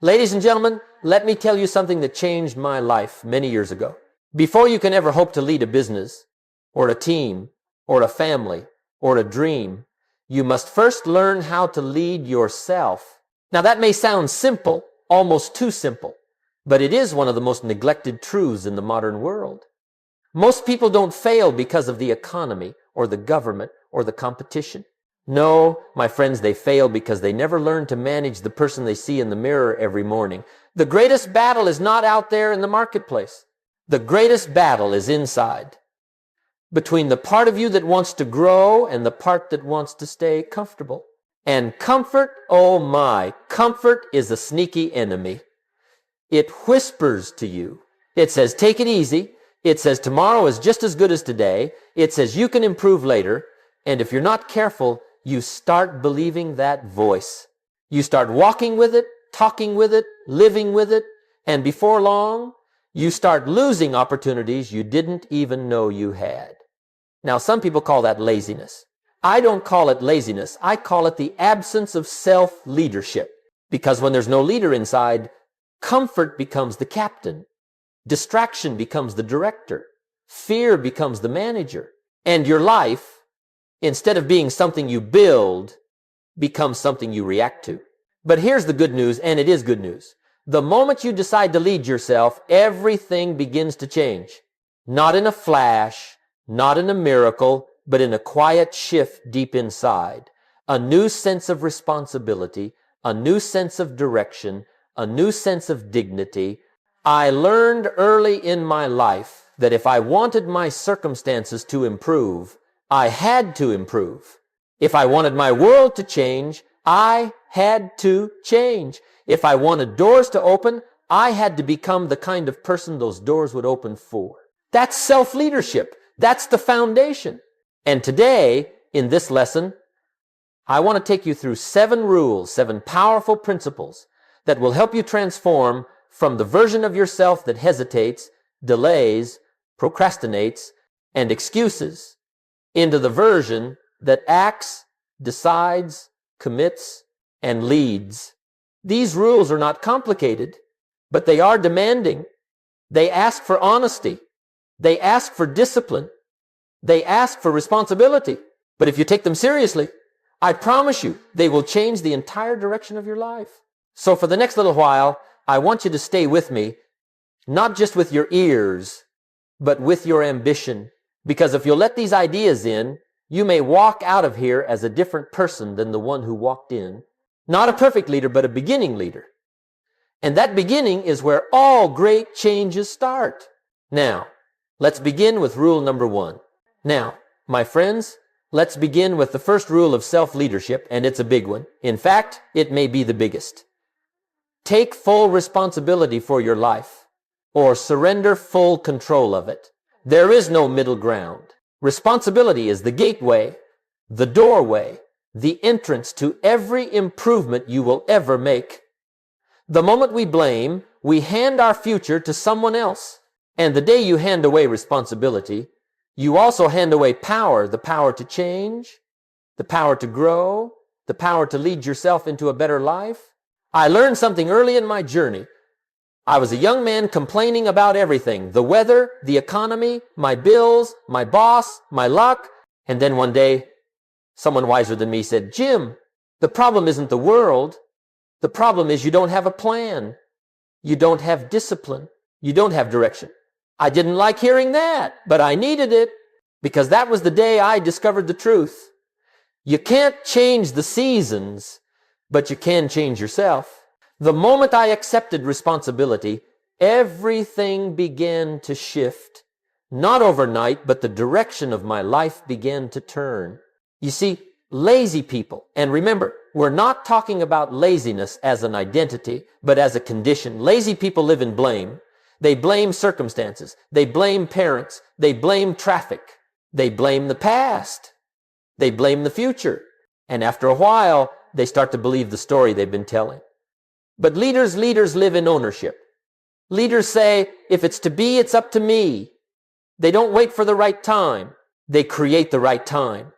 Ladies and gentlemen, let me tell you something that changed my life many years ago. Before you can ever hope to lead a business, or a team, or a family, or a dream, you must first learn how to lead yourself. Now that may sound simple, almost too simple, but it is one of the most neglected truths in the modern world. Most people don't fail because of the economy, or the government, or the competition. No, my friends, they fail because they never learn to manage the person they see in the mirror every morning. The greatest battle is not out there in the marketplace. The greatest battle is inside, between the part of you that wants to grow and the part that wants to stay comfortable. And comfort, oh my, comfort is a sneaky enemy. It whispers to you. It says, take it easy. It says, tomorrow is just as good as today. It says, you can improve later. And if you're not careful, you start believing that voice. You start walking with it, talking with it, living with it, and before long, you start losing opportunities you didn't even know you had. Now, some people call that laziness. I don't call it laziness. I call it the absence of self-leadership. Because when there's no leader inside, comfort becomes the captain. Distraction becomes the director. Fear becomes the manager. And your life, instead of being something you build, becomes something you react to. But here's the good news, and it is good news. The moment you decide to lead yourself, everything begins to change. Not in a flash, not in a miracle, but in a quiet shift deep inside. A new sense of responsibility, a new sense of direction, a new sense of dignity. I learned early in my life that if I wanted my circumstances to improve, I had to improve. If I wanted my world to change, I had to change. If I wanted doors to open, I had to become the kind of person those doors would open for. That's self-leadership. That's the foundation. And today, in this lesson, I want to take you through 7 rules, 7 powerful principles that will help you transform from the version of yourself that hesitates, delays, procrastinates, and excuses into the version that acts, decides, commits, and leads. These rules are not complicated, but they are demanding. They ask for honesty. They ask for discipline. They ask for responsibility. But if you take them seriously, I promise you, they will change the entire direction of your life. So for the next little while, I want you to stay with me, not just with your ears, but with your ambition. Because if you'll let these ideas in, you may walk out of here as a different person than the one who walked in. Not a perfect leader, but a beginning leader. And that beginning is where all great changes start. Now, let's begin with rule number 1. Now, my friends, let's begin with the first rule of self-leadership, and it's a big one. In fact, it may be the biggest. Take full responsibility for your life, or surrender full control of it. There is no middle ground. Responsibility is the gateway, the doorway, the entrance to every improvement you will ever make. The moment we blame, we hand our future to someone else. And the day you hand away responsibility, you also hand away power, the power to change, the power to grow, the power to lead yourself into a better life. I learned something early in my journey. I was a young man complaining about everything, the weather, the economy, my bills, my boss, my luck. And then one day, someone wiser than me said, Jim, the problem isn't the world. The problem is you don't have a plan. You don't have discipline. You don't have direction. I didn't like hearing that, but I needed it because that was the day I discovered the truth. You can't change the seasons, but you can change yourself. The moment I accepted responsibility, everything began to shift. Not overnight, but the direction of my life began to turn. You see, lazy people, and remember, we're not talking about laziness as an identity, but as a condition. Lazy people live in blame. They blame circumstances. They blame parents. They blame traffic. They blame the past. They blame the future. And after a while, they start to believe the story they've been telling. But leaders live in ownership. Leaders say, if it's to be, it's up to me. They don't wait for the right time. They create the right time.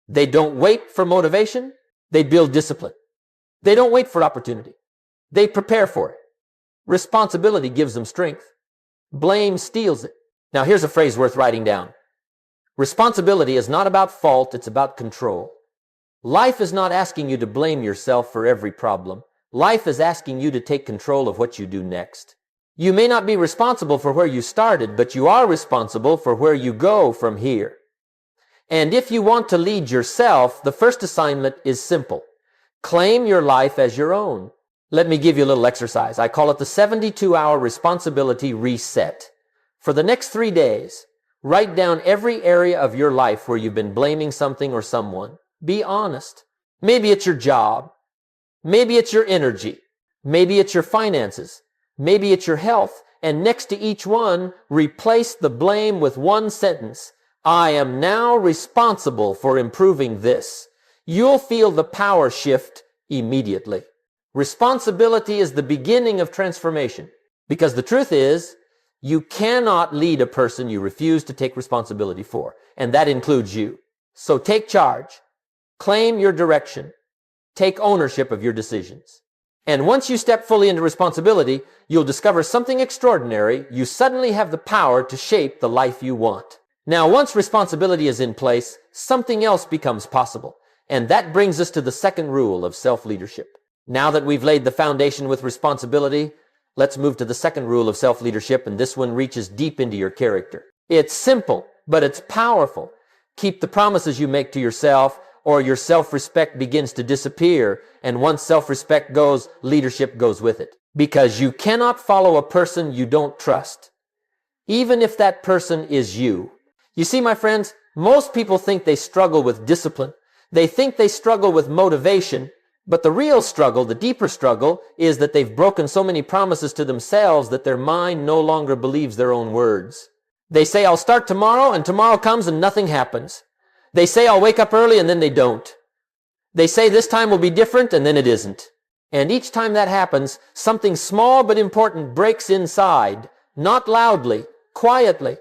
They don't wait for motivation. They build discipline. They don't wait for opportunity. They prepare for it. Responsibility gives them strength. Blame steals it. Now here's a phrase worth writing down. Responsibility is not about fault, it's about control. Life is not asking you to blame yourself for every problem. Life is asking you to take control of what you do next. You may not be responsible for where you started, but you are responsible for where you go from here. And if you want to lead yourself, the first assignment is simple. Claim your life as your own. Let me give you a little exercise. I call it the 72-hour responsibility reset. For the next 3 days, write down every area of your life where you've been blaming something or someone. Be honest. Maybe it's your job. Maybe it's your energy. Maybe it's your finances. Maybe it's your health. And next to each one, replace the blame with one sentence. I am now responsible for improving this. You'll feel the power shift immediately. Responsibility is the beginning of transformation. Because the truth is, you cannot lead a person you refuse to take responsibility for. And that includes you. So take charge. Claim your direction. Take ownership of your decisions. And once you step fully into responsibility, you'll discover something extraordinary. You suddenly have the power to shape the life you want. Now, once responsibility is in place, something else becomes possible. And that brings us to the second rule of self-leadership. Now that we've laid the foundation with responsibility, let's move to the second rule of self-leadership, and this one reaches deep into your character. It's simple, but it's powerful. Keep the promises you make to yourself, or your self-respect begins to disappear, and once self-respect goes, leadership goes with it. Because you cannot follow a person you don't trust, even if that person is you. You see, my friends, most people think they struggle with discipline. They think they struggle with motivation, but the real struggle, the deeper struggle, is that they've broken so many promises to themselves that their mind no longer believes their own words. They say, I'll start tomorrow, and tomorrow comes and nothing happens. They say, I'll wake up early, and then they don't. They say this time will be different, and then it isn't. And each time that happens, something small but important breaks inside, not loudly, quietly,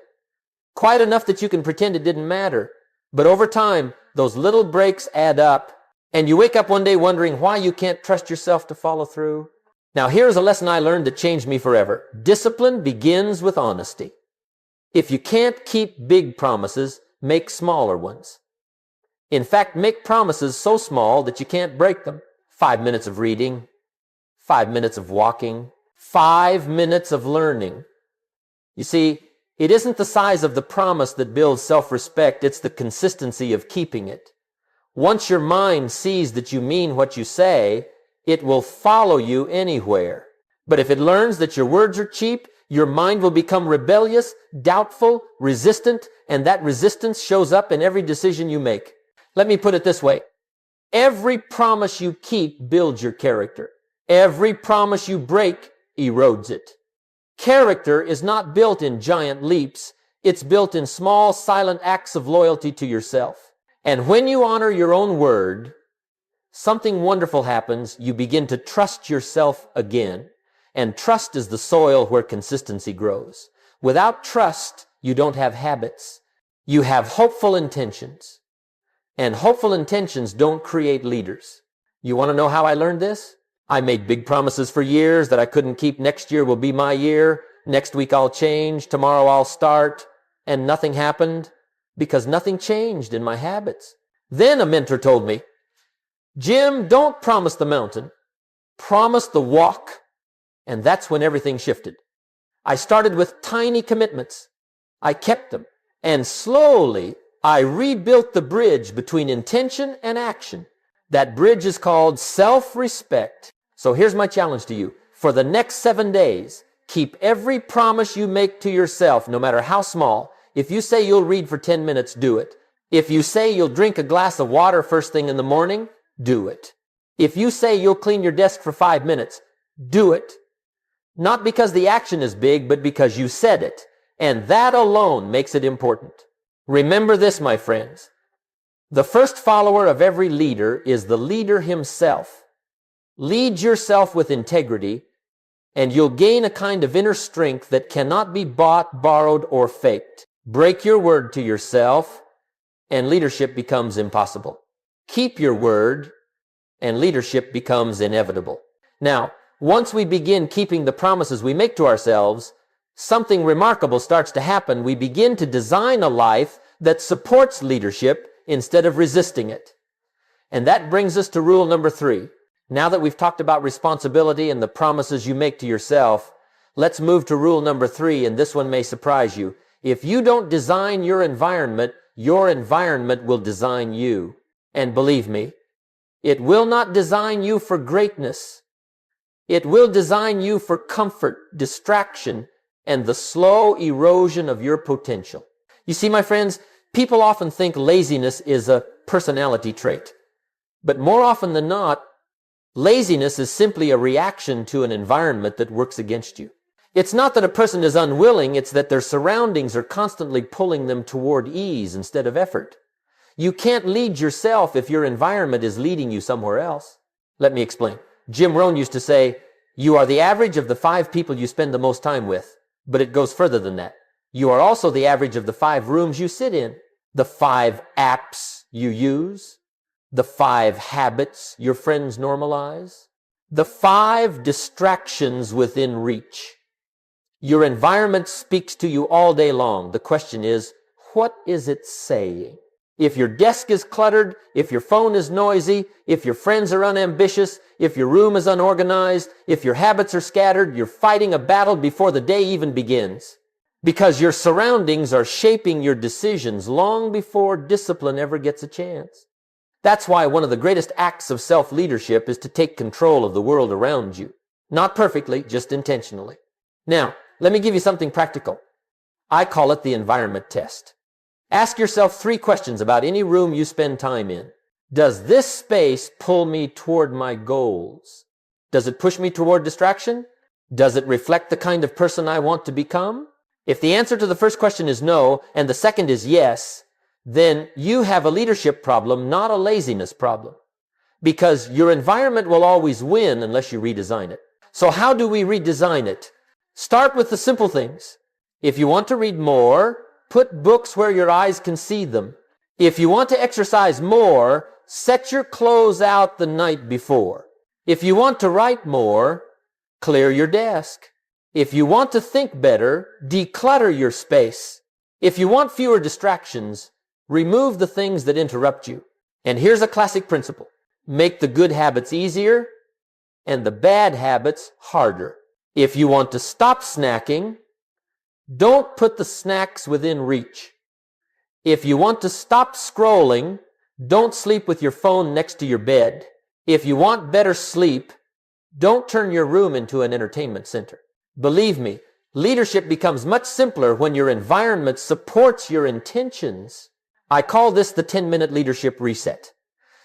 quiet enough that you can pretend it didn't matter. But over time, those little breaks add up, and you wake up one day wondering why you can't trust yourself to follow through. Now, here's a lesson I learned that changed me forever. Discipline begins with honesty. If you can't keep big promises, make smaller ones. In fact, make promises so small that you can't break them. 5 minutes of reading, 5 minutes of walking, 5 minutes of learning. You see, it isn't the size of the promise that builds self-respect, it's the consistency of keeping it. Once your mind sees that you mean what you say, it will follow you anywhere. But if it learns that your words are cheap, your mind will become rebellious, doubtful, resistant, and that resistance shows up in every decision you make. Let me put it this way. Every promise you keep builds your character. Every promise you break erodes it. Character is not built in giant leaps. It's built in small, silent acts of loyalty to yourself. And when you honor your own word, something wonderful happens. You begin to trust yourself again. And trust is the soil where consistency grows. Without trust, you don't have habits. You have hopeful intentions. And hopeful intentions don't create leaders. You want to know how I learned this? I made big promises for years that I couldn't keep. Next year will be my year. Next week I'll change. Tomorrow I'll start. And nothing happened because nothing changed in my habits. Then a mentor told me, Jim, don't promise the mountain. Promise the walk. And that's when everything shifted. I started with tiny commitments. I kept them. And slowly, I rebuilt the bridge between intention and action. That bridge is called self-respect. So here's my challenge to you. For the next 7 days, keep every promise you make to yourself, no matter how small. If you say you'll read for 10 minutes, do it. If you say you'll drink a glass of water first thing in the morning, do it. If you say you'll clean your desk for 5 minutes, do it. Not because the action is big, but because you said it. And that alone makes it important. Remember this, my friends. The first follower of every leader is the leader himself. Lead yourself with integrity, and you'll gain a kind of inner strength that cannot be bought, borrowed, or faked. Break your word to yourself, and leadership becomes impossible. Keep your word, and leadership becomes inevitable. Now, Once we begin keeping the promises we make to ourselves, something remarkable starts to happen. We begin to design a life that supports leadership instead of resisting it. And that brings us to rule number 3. Now that we've talked about responsibility and the promises you make to yourself, let's move to rule number 3, and this one may surprise you. If you don't design your environment will design you. And believe me, it will not design you for greatness. It will design you for comfort, distraction, and the slow erosion of your potential. You see, my friends, people often think laziness is a personality trait. But more often than not, laziness is simply a reaction to an environment that works against you. It's not that a person is unwilling, it's that their surroundings are constantly pulling them toward ease instead of effort. You can't lead yourself if your environment is leading you somewhere else. Let me explain. Jim Rohn used to say, you are the average of the 5 people you spend the most time with, but it goes further than that. You are also the average of the 5 rooms you sit in, the 5 apps you use, the 5 habits your friends normalize, the 5 distractions within reach. Your environment speaks to you all day long. The question is, what is it saying? If your desk is cluttered, if your phone is noisy, if your friends are unambitious, if your room is unorganized, if your habits are scattered, you're fighting a battle before the day even begins. Because your surroundings are shaping your decisions long before discipline ever gets a chance. That's why one of the greatest acts of self-leadership is to take control of the world around you. Not perfectly, just intentionally. Now, let me give you something practical. I call it the environment test. Ask yourself 3 questions about any room you spend time in. Does this space pull me toward my goals? Does it push me toward distraction? Does it reflect the kind of person I want to become? If the answer to the first question is no, and the second is yes, then you have a leadership problem, not a laziness problem. Because your environment will always win unless you redesign it. So how do we redesign it? Start with the simple things. If you want to read more, put books where your eyes can see them. If you want to exercise more, set your clothes out the night before. If you want to write more, clear your desk. If you want to think better, declutter your space. If you want fewer distractions, remove the things that interrupt you. And here's a classic principle. Make the good habits easier and the bad habits harder. If you want to stop snacking, don't put the snacks within reach. If you want to stop scrolling, don't sleep with your phone next to your bed. If you want better sleep, don't turn your room into an entertainment center. Believe me, leadership becomes much simpler when your environment supports your intentions. I call this the 10-minute leadership reset.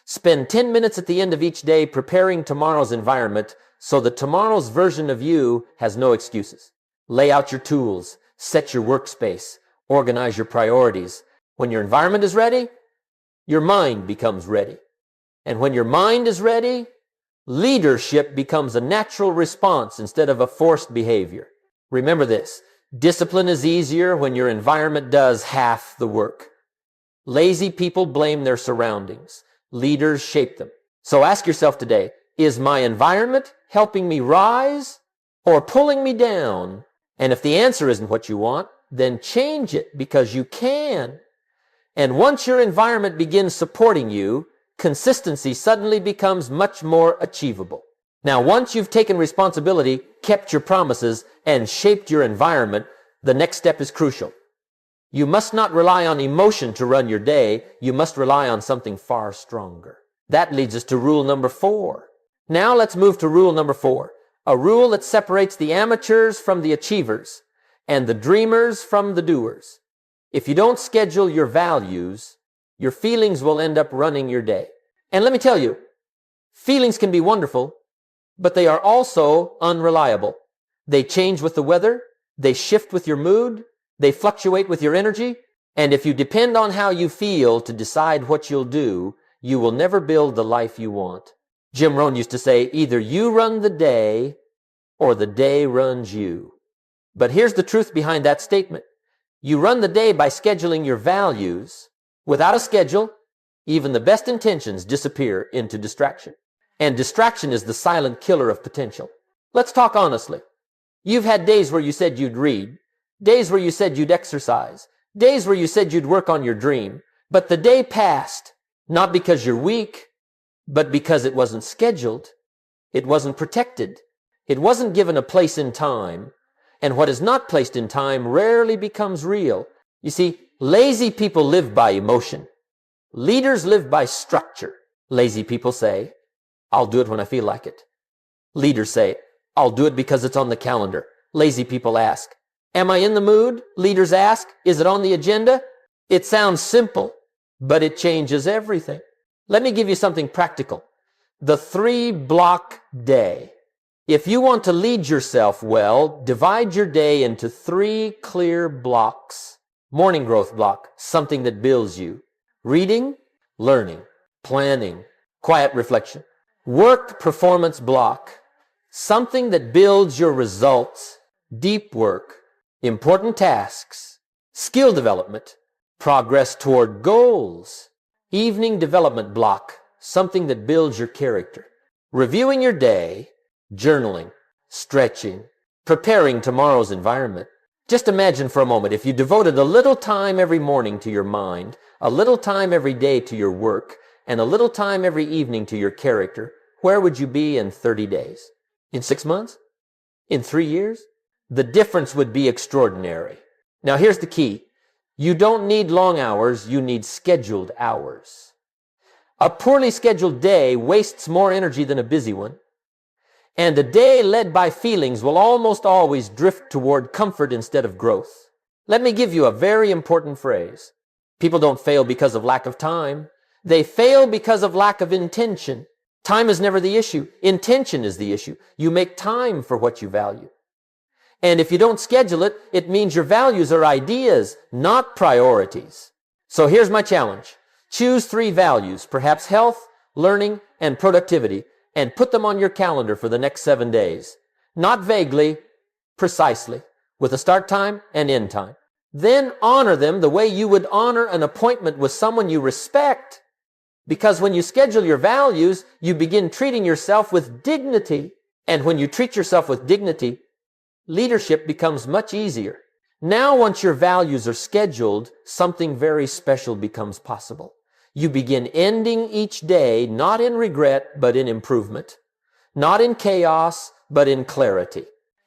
Spend 10 minutes at the end of each day preparing tomorrow's environment so that tomorrow's version of you has no excuses. Lay out your tools, set your workspace, organize your priorities. When your environment is ready, your mind becomes ready. And when your mind is ready, leadership becomes a natural response instead of a forced behavior. Remember this, discipline is easier when your environment does half the work. Lazy people blame their surroundings. Leaders shape them. So ask yourself today, is my environment helping me rise or pulling me down? And if the answer isn't what you want, then change it because you can. And once your environment begins supporting you, consistency suddenly becomes much more achievable. Now, once you've taken responsibility, kept your promises, and shaped your environment, the next step is crucial. You must not rely on emotion to run your day. You must rely on something far stronger. That leads us to rule number 4. Now let's move to rule number 4. A rule that separates the amateurs from the achievers and the dreamers from the doers. If you don't schedule your values, your feelings will end up running your day. And let me tell you, feelings can be wonderful, but they are also unreliable. They change with the weather, they shift with your mood, they fluctuate with your energy, and if you depend on how you feel to decide what you'll do, you will never build the life you want. Jim Rohn used to say, either you run the day or the day runs you. But here's the truth behind that statement. You run the day by scheduling your values. Without a schedule, even the best intentions disappear into distraction. And distraction is the silent killer of potential. Let's talk honestly. You've had days where you said you'd read, days where you said you'd exercise, days where you said you'd work on your dream, but the day passed, not because you're weak, but because it wasn't scheduled, it wasn't protected, it wasn't given a place in time, and what is not placed in time rarely becomes real. You see, lazy people live by emotion. Leaders live by structure. Lazy people say, I'll do it when I feel like it. Leaders say, I'll do it because it's on the calendar. Lazy people ask, am I in the mood? Leaders ask, is it on the agenda? It sounds simple, but it changes everything. Let me give you something practical. The 3-block day. If you want to lead yourself well, divide your day into 3 clear blocks. Morning growth block, something that builds you. Reading, learning, planning, quiet reflection. Work performance block, something that builds your results. Deep work, important tasks, skill development, progress toward goals. Evening development block, something that builds your character. Reviewing your day, journaling, stretching, preparing tomorrow's environment. Just imagine for a moment if you devoted a little time every morning to your mind, a little time every day to your work, and a little time every evening to your character, where would you be in 30 days? In 6 months? In 3 years? The difference would be extraordinary. Now here's the key. You don't need long hours, you need scheduled hours. A poorly scheduled day wastes more energy than a busy one. And a day led by feelings will almost always drift toward comfort instead of growth. Let me give you a very important phrase. People don't fail because of lack of time. They fail because of lack of intention. Time is never the issue. Intention is the issue. You make time for what you value. And if you don't schedule it, it means your values are ideas, not priorities. So here's my challenge. Choose 3 values, perhaps health, learning, and productivity, and put them on your calendar for the next 7 days. Not vaguely, precisely, with a start time and end time. Then honor them the way you would honor an appointment with someone you respect. Because when you schedule your values, you begin treating yourself with dignity. And when you treat yourself with dignity, leadership becomes much easier. Now, once your values are scheduled, something very special becomes possible. You begin ending each day not in regret, but in improvement. Not in chaos, but in clarity.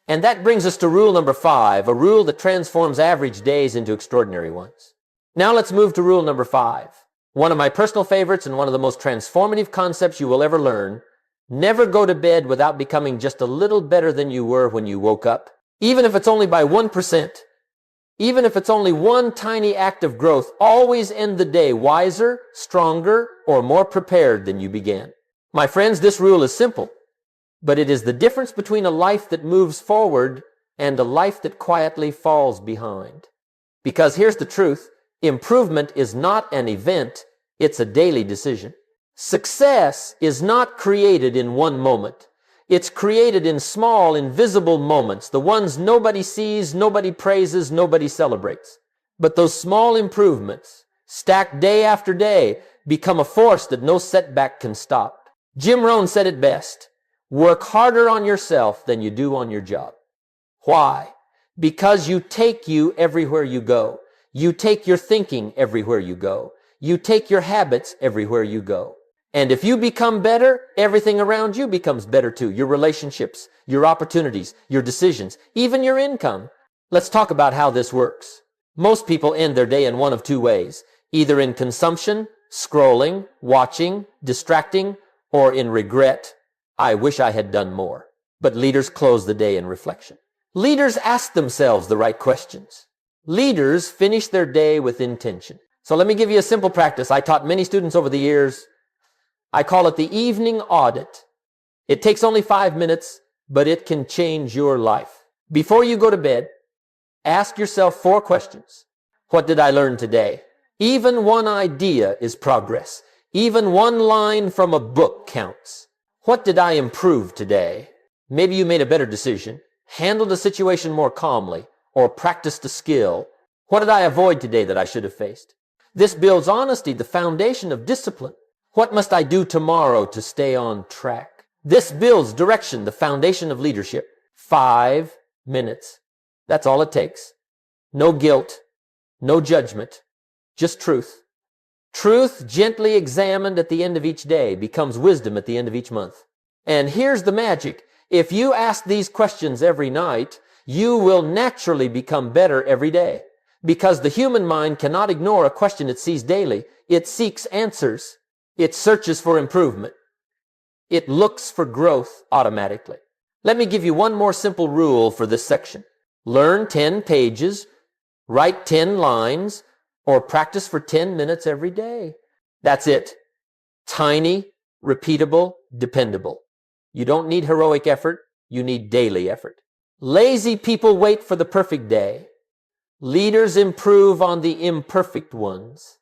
And that brings us to rule number 5, a rule that transforms average days into extraordinary ones. Now let's move to rule number 5. One of my personal favorites and one of the most transformative concepts you will ever learn. Never go to bed without becoming just a little better than you were when you woke up. Even if it's only by 1%. Even if it's only one tiny act of growth, always end the day wiser, stronger, or more prepared than you began. My friends, this rule is simple, but it is the difference between a life that moves forward and a life that quietly falls behind. Because here's the truth, improvement is not an event, it's a daily decision. Success is not created in one moment. It's created in small, invisible moments, the ones nobody sees, nobody praises, nobody celebrates. But those small improvements, stacked day after day, become a force that no setback can stop. Jim Rohn said it best, work harder on yourself than you do on your job. Why? Because you take you everywhere you go. You take your thinking everywhere you go. You take your habits everywhere you go. And if you become better, everything around you becomes better too. Your relationships, your opportunities, your decisions, even your income. Let's talk about how this works. Most people end their day in one of 2 ways. Either in consumption, scrolling, watching, distracting, or in regret. I wish I had done more. But leaders close the day in reflection. Leaders ask themselves the right questions. Leaders finish their day with intention. So let me give you a simple practice. I taught many students over the years. I call it the evening audit. It takes only 5 minutes, but it can change your life. Before you go to bed, ask yourself 4 questions. What did I learn today? Even one idea is progress. Even one line from a book counts. What did I improve today? Maybe you made a better decision, handled a situation more calmly, or practiced a skill. What did I avoid today that I should have faced? This builds honesty, the foundation of discipline. What must I do tomorrow to stay on track? This builds direction, the foundation of leadership. 5 minutes. That's all it takes. No guilt, no judgment, just truth. Truth, gently examined at the end of each day, becomes wisdom at the end of each month. And here's the magic. If you ask these questions every night, you will naturally become better every day. Because the human mind cannot ignore a question it sees daily. It seeks answers. It searches for improvement. It looks for growth automatically. Let me give you one more simple rule for this section. Learn 10 pages, write 10 lines, or practice for 10 minutes every day. That's it. Tiny, repeatable, dependable. You don't need heroic effort. You need daily effort. Lazy people wait for the perfect day. Leaders improve on the imperfect ones.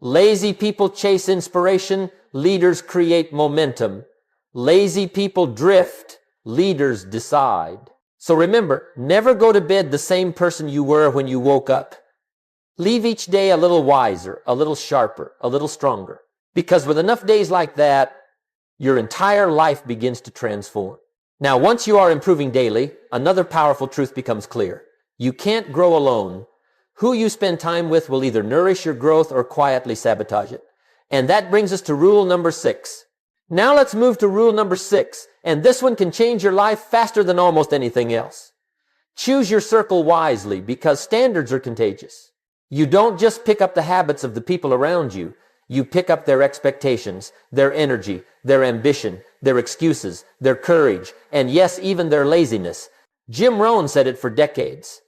Lazy people chase inspiration. Leaders create momentum. Lazy people drift. Leaders decide. So remember, never go to bed the same person you were when you woke up. Leave each day a little wiser, a little sharper, a little stronger. Because with enough days like that, your entire life begins to transform. Now, once you are improving daily, another powerful truth becomes clear. You can't grow alone. Who you spend time with will either nourish your growth or quietly sabotage it. And that brings us to rule number 6. Now let's move to rule number 6. And this one can change your life faster than almost anything else. Choose your circle wisely because standards are contagious. You don't just pick up the habits of the people around you. You pick up their expectations, their energy, their ambition, their excuses, their courage, and yes, even their laziness. Jim Rohn said it for decades.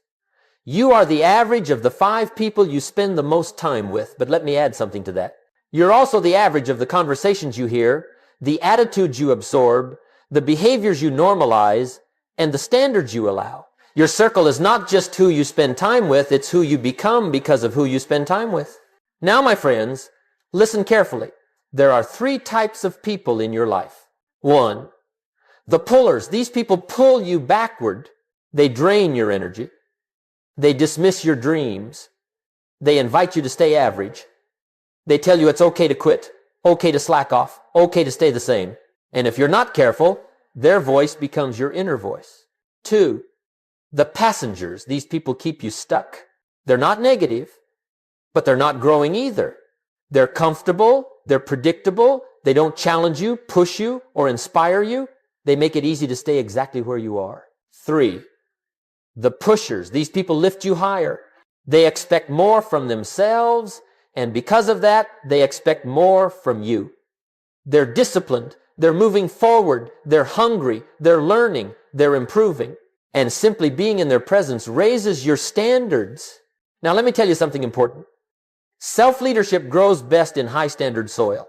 You are the average of the 5 people you spend the most time with. But let me add something to that. You're also the average of the conversations you hear, the attitudes you absorb, the behaviors you normalize, and the standards you allow. Your circle is not just who you spend time with, it's who you become because of who you spend time with. Now, my friends, listen carefully. There are 3 types of people in your life. 1, the pullers. These people pull you backward. They drain your energy. They dismiss your dreams. They invite you to stay average. They tell you it's okay to quit, okay to slack off, okay to stay the same. And if you're not careful, their voice becomes your inner voice. 2, the passengers. These people keep you stuck. They're not negative, but they're not growing either. They're comfortable. They're predictable. They don't challenge you, push you, or inspire you. They make it easy to stay exactly where you are. 3, the pushers. These people lift you higher. They expect more from themselves, and because of that, they expect more from you. They're disciplined. They're moving forward. They're hungry. They're learning. They're improving. And simply being in their presence raises your standards. Now, let me tell you something important. Self-leadership grows best in high-standard soil.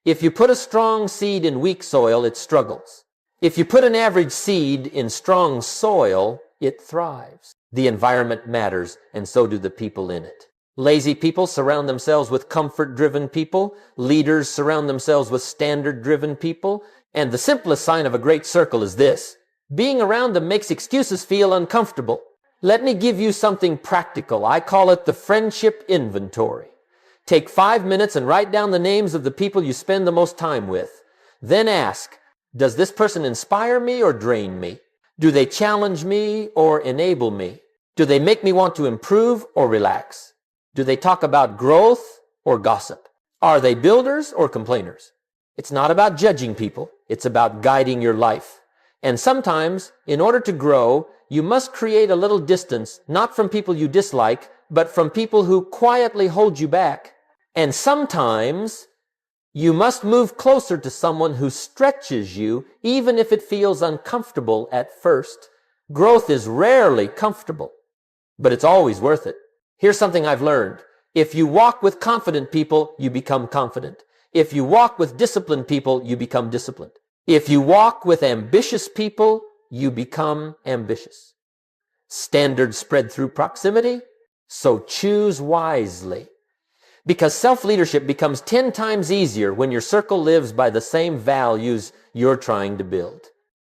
If you put a strong seed in weak soil, it struggles. If you put an average seed in strong soil, it thrives. The environment matters, and so do the people in it. Lazy people surround themselves with comfort-driven people. Leaders surround themselves with standard-driven people. And the simplest sign of a great circle is this. Being around them makes excuses feel uncomfortable. Let me give you something practical. I call it the friendship inventory. Take 5 minutes and write down the names of the people you spend the most time with. Then ask, does this person inspire me or drain me? Do they challenge me or enable me? Do they make me want to improve or relax? Do they talk about growth or gossip? Are they builders or complainers? It's not about judging people. It's about guiding your life. And sometimes, in order to grow, you must create a little distance, not from people you dislike, but from people who quietly hold you back. And sometimes, you must move closer to someone who stretches you, even if it feels uncomfortable at first. Growth is rarely comfortable, but it's always worth it. Here's something I've learned. If you walk with confident people, you become confident. If you walk with disciplined people, you become disciplined. If you walk with ambitious people, you become ambitious. Standards spread through proximity, so choose wisely. Because self-leadership becomes 10 times easier when your circle lives by the same values you're trying to build.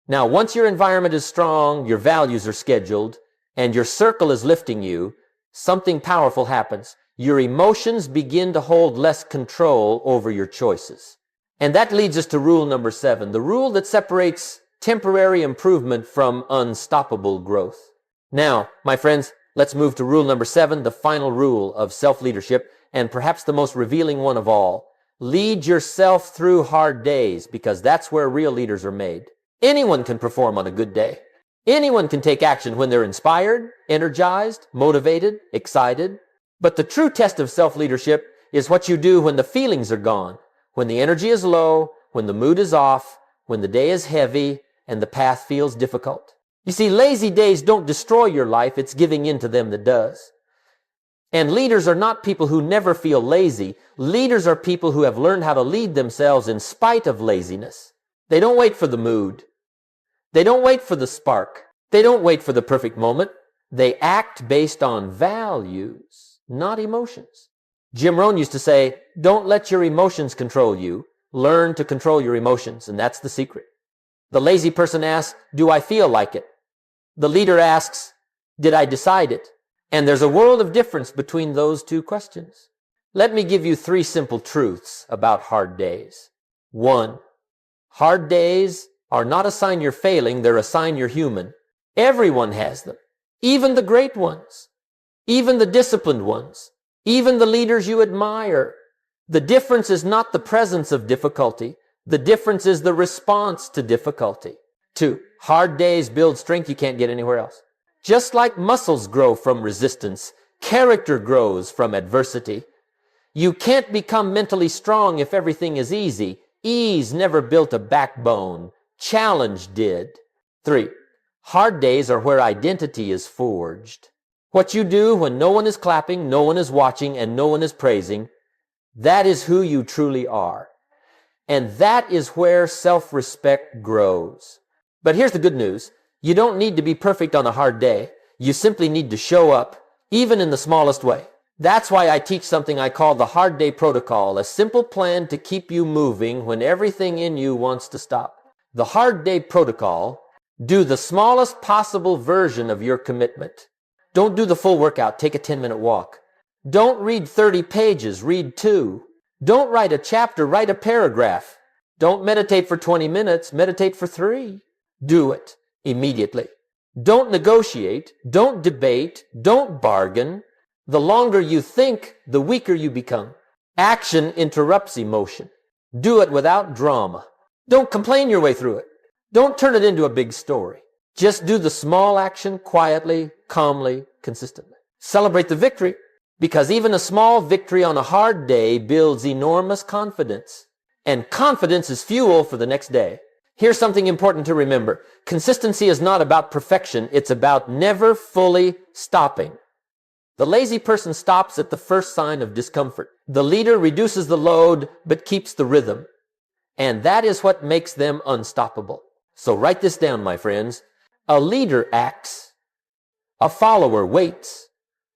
Now, once your environment is strong, your values are scheduled, and your circle is lifting you, something powerful happens. Your emotions begin to hold less control over your choices. And that leads us to rule number 7, the rule that separates temporary improvement from unstoppable growth. Now, my friends, let's move to rule number 7, the final rule of self-leadership, and perhaps the most revealing one of all. Lead yourself through hard days, because that's where real leaders are made. Anyone can perform on a good day. Anyone can take action when they're inspired, energized, motivated, excited. But the true test of self-leadership is what you do when the feelings are gone, when the energy is low, when the mood is off, when the day is heavy, and the path feels difficult. You see, lazy days don't destroy your life, it's giving in to them that does. And leaders are not people who never feel lazy. Leaders are people who have learned how to lead themselves in spite of laziness. They don't wait for the mood. They don't wait for the spark. They don't wait for the perfect moment. They act based on values, not emotions. Jim Rohn used to say, don't let your emotions control you. Learn to control your emotions, and that's the secret. The lazy person asks, do I feel like it? The leader asks, did I decide it? And there's a world of difference between those two questions. Let me give you 3 simple truths about hard days. 1, hard days are not a sign you're failing, they're a sign you're human. Everyone has them, even the great ones, even the disciplined ones, even the leaders you admire. The difference is not the presence of difficulty. The difference is the response to difficulty. 2, hard days build strength you can't get anywhere else. Just like muscles grow from resistance, character grows from adversity. You can't become mentally strong if everything is easy. Ease never built a backbone. Challenge did. 3, hard days are where identity is forged. What you do when no one is clapping, no one is watching, and no one is praising, that is who you truly are. And that is where self-respect grows. But here's the good news. You don't need to be perfect on a hard day. You simply need to show up, even in the smallest way. That's why I teach something I call the hard day protocol, a simple plan to keep you moving when everything in you wants to stop. The hard day protocol: do the smallest possible version of your commitment. Don't do the full workout, take a 10-minute walk. Don't read 30 pages, read 2. Don't write a chapter, write a paragraph. Don't meditate for 20 minutes, meditate for 3. Do it immediately. Don't negotiate, don't debate, don't bargain. The longer you think, the weaker you become. Action interrupts emotion. Do it without drama. Don't complain your way through it. Don't turn it into a big story. Just do the small action quietly, calmly, consistently. Celebrate the victory, because even a small victory on a hard day builds enormous confidence. And confidence is fuel for the next day. Here's something important to remember. Consistency is not about perfection. It's about never fully stopping. The lazy person stops at the first sign of discomfort. The leader reduces the load but keeps the rhythm. And that is what makes them unstoppable. So write this down, my friends. A leader acts. A follower waits.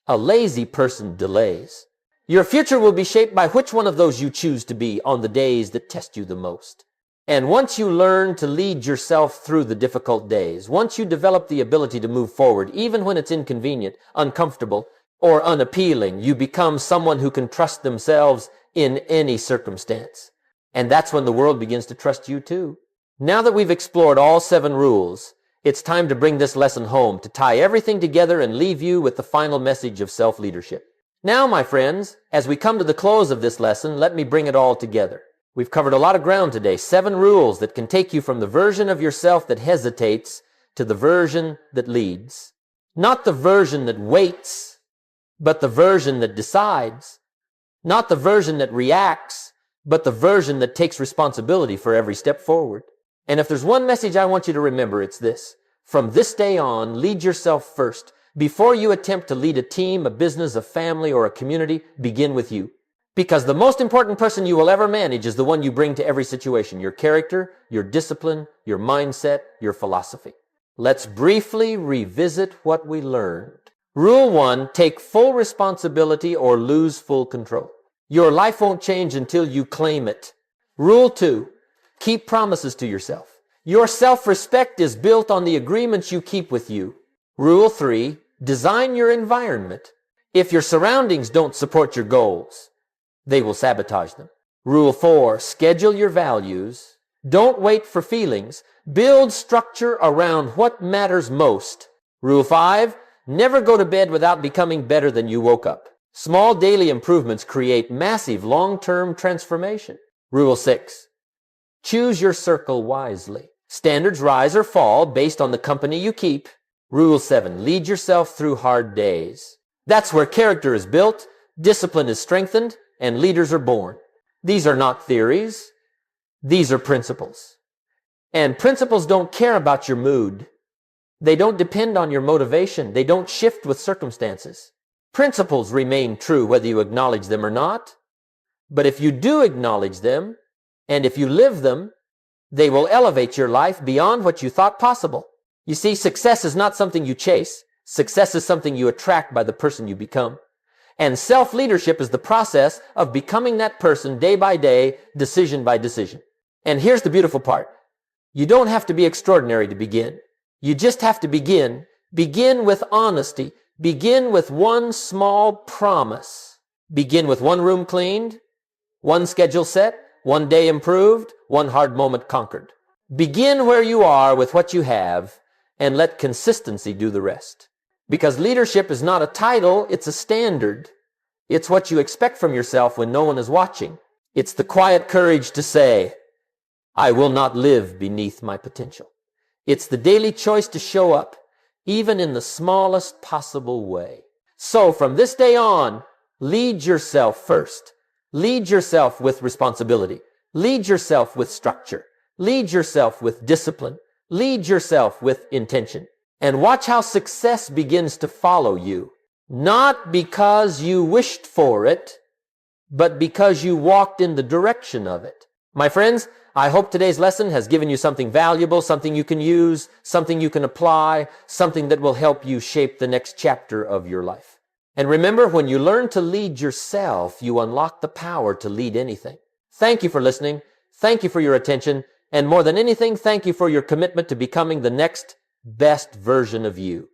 A lazy person delays. Your future will be shaped by which one of those you choose to be on the days that test you the most. And once you learn to lead yourself through the difficult days, once you develop the ability to move forward, even when it's inconvenient, uncomfortable, or unappealing, you become someone who can trust themselves in any circumstance. And that's when the world begins to trust you too. Now that we've explored all 7 rules, it's time to bring this lesson home, to tie everything together and leave you with the final message of self-leadership. Now, my friends, as we come to the close of this lesson, let me bring it all together. We've covered a lot of ground today, 7 rules that can take you from the version of yourself that hesitates to the version that leads. Not the version that waits, but the version that decides. Not the version that reacts, but the version that takes responsibility for every step forward. And if there's one message I want you to remember, it's this. From this day on, lead yourself first. Before you attempt to lead a team, a business, a family, or a community, begin with you. Because the most important person you will ever manage is the one you bring to every situation. Your character, your discipline, your mindset, your philosophy. Let's briefly revisit what we learned. Rule 1, take full responsibility or lose full control. Your life won't change until you claim it. Rule 2, keep promises to yourself. Your self-respect is built on the agreements you keep with you. Rule 3, design your environment. If your surroundings don't support your goals, they will sabotage them. Rule 4, schedule your values. Don't wait for feelings. Build structure around what matters most. Rule 5, never go to bed without becoming better than you woke up. Small daily improvements create massive long-term transformation. Rule 6, choose your circle wisely. Standards rise or fall based on the company you keep. Rule 7, lead yourself through hard days. That's where character is built, discipline is strengthened, and leaders are born. These are not theories. These are principles. And principles don't care about your mood. They don't depend on your motivation. They don't shift with circumstances. Principles remain true whether you acknowledge them or not. But if you do acknowledge them, and if you live them, they will elevate your life beyond what you thought possible. You see, success is not something you chase. Success is something you attract by the person you become. And self-leadership is the process of becoming that person day by day, decision by decision. And here's the beautiful part. You don't have to be extraordinary to begin. You just have to begin. Begin with honesty. Begin with one small promise. Begin with one room cleaned, one schedule set, one day improved, one hard moment conquered. Begin where you are with what you have, and let consistency do the rest. Because leadership is not a title, it's a standard. It's what you expect from yourself when no one is watching. It's the quiet courage to say, I will not live beneath my potential. It's the daily choice to show up, even in the smallest possible way. So from this day on, lead yourself first. Lead yourself with responsibility. Lead yourself with structure. Lead yourself with discipline. Lead yourself with intention. And watch how success begins to follow you. Not because you wished for it, but because you walked in the direction of it. My friends, I hope today's lesson has given you something valuable, something you can use, something you can apply, something that will help you shape the next chapter of your life. And remember, when you learn to lead yourself, you unlock the power to lead anything. Thank you for listening. Thank you for your attention. And more than anything, thank you for your commitment to becoming the next best version of you.